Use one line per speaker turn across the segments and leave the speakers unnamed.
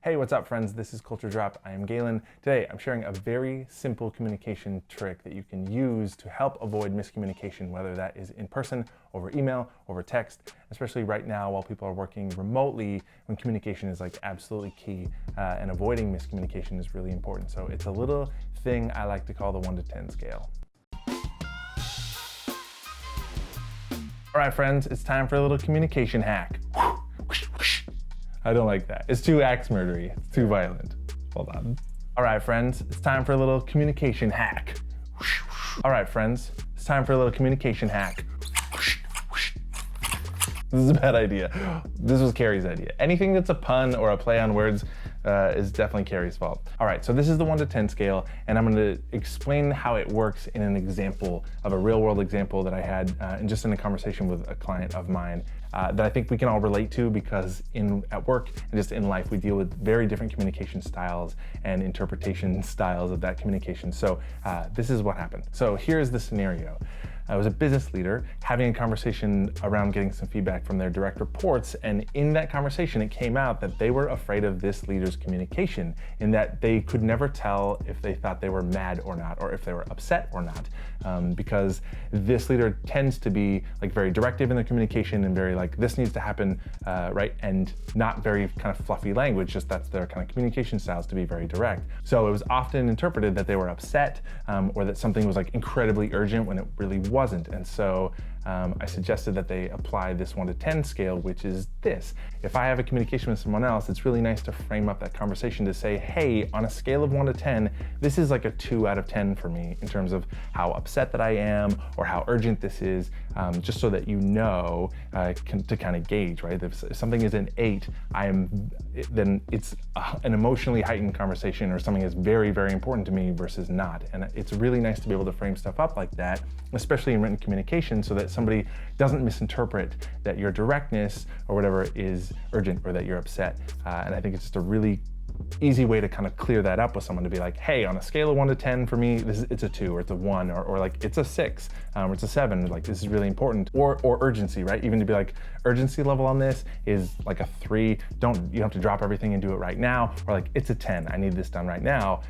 Hey, what's up friends? This is culturedrop. I am Galen. Today I'm sharing a very simple communication trick that you can use to help avoid miscommunication, whether that is in person, over email, over text, especially right now while people are working remotely when communication is like absolutely key and avoiding miscommunication is really important. So it's a little thing I like to call the 1 to 10 scale. All right, friends, it's time for a little communication hack. I don't like that. It's too axe murdery. It's too violent. Hold on. All right, friends, it's time for a little communication hack. All right, friends, it's time for a little communication hack. This is a bad idea. This was Carrie's idea. Anything that's a pun or a play on words is definitely Carrie's fault. All right, so this is the 1 to 10 scale, and I'm gonna explain how it works in an example of a real world example that I had just in a conversation with a client of mine that I think we can all relate to because at work and just in life, we deal with very different communication styles and interpretation styles of that communication. So this is what happened. So here's the scenario. I was a business leader having a conversation around getting some feedback from their direct reports, and in that conversation it came out that they were afraid of this leader's communication, in that they could never tell if they thought they were mad or not, or if they were upset or not, because this leader tends to be like very directive in their communication and very like, this needs to happen, right, and not very kind of fluffy language, just that's their kind of communication styles, to be very direct. So it was often interpreted that they were upset or that something was like incredibly urgent when it really wasn't. And so I suggested that they apply this 1 to 10 scale, which is this. If I have a communication with someone else, it's really nice to frame up that conversation to say, hey, on a scale of 1 to 10, this is like a 2 out of 10 for me in terms of how upset that I am or how urgent this is, just so that you know to kind of gauge, right? If something is an 8, then it's an emotionally heightened conversation, or something is very, very important to me versus not. And it's really nice to be able to frame stuff up like that, especially in written communication, so that somebody doesn't misinterpret that your directness or whatever is urgent or that you're upset. And I think it's just a really easy way to kind of clear that up with someone, to be like, hey, on a scale of 1 to 10 for me, it's a 2 or it's a 1 or like it's a 6 or it's a 7. Like, this is really important. Or urgency, right? Even to be like, urgency level on this is like a 3. You don't have to drop everything and do it right now. Or like, it's a 10. I need this done right now.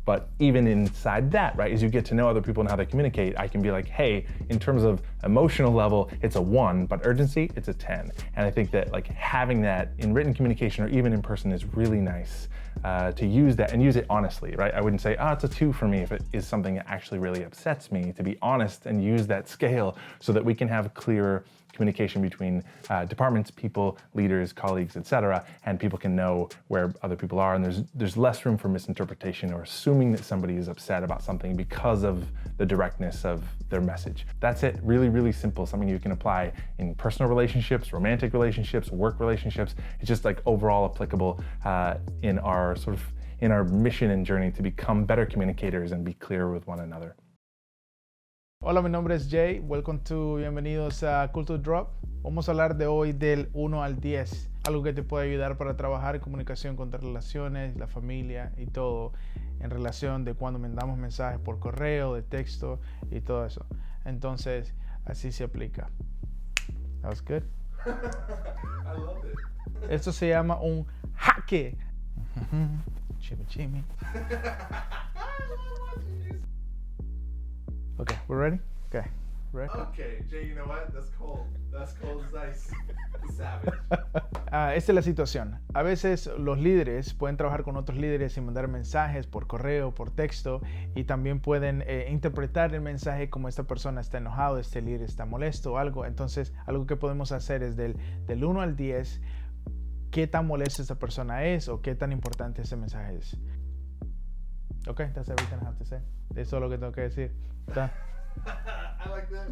But even inside that, right, as you get to know other people and how they communicate, I can be like, hey, in terms of emotional level, it's a 1, but urgency, it's a 10. And I think that like having that in written communication or even in person is really nice to use that and use it honestly, right? I wouldn't say, it's a 2 for me if it is something that actually really upsets me, to be honest and use that scale so that we can have clear communication between departments, people, leaders, colleagues, etc., and people can know where other people are, and there's less room for misinterpretation or assuming that somebody is upset about something because of the directness of their message. That's it. Really, really simple. Something you can apply in personal relationships, romantic relationships, work relationships. It's just like overall applicable in our mission and journey to become better communicators and be clear with one another.
Hola, mi nombre es Jay. Bienvenidos a culturedrop. Vamos a hablar de hoy del 1 al 10, algo que te puede ayudar para trabajar en comunicación con tus relaciones, la familia y todo, en relación de cuando mandamos mensajes por correo, de texto y todo eso. Entonces, así se aplica. That was good.
I loved it.
Esto se llama un jaque. Chimmy. Okay, we're ready? Okay. Ready?
Okay, Jay, you know what? That's cold. That's cold as ice. Savage.
Esta es la situación. A veces los líderes pueden trabajar con otros líderes y mandar mensajes por correo, por texto, y también pueden interpretar el mensaje como esta persona está enojado, este líder está molesto o algo. Entonces, algo que podemos hacer es del 1 al 10, qué tan molesta esta persona es o qué tan importante ese mensaje es. Okay, that's everything I have to say. Eso es lo que tengo que decir.
I like that.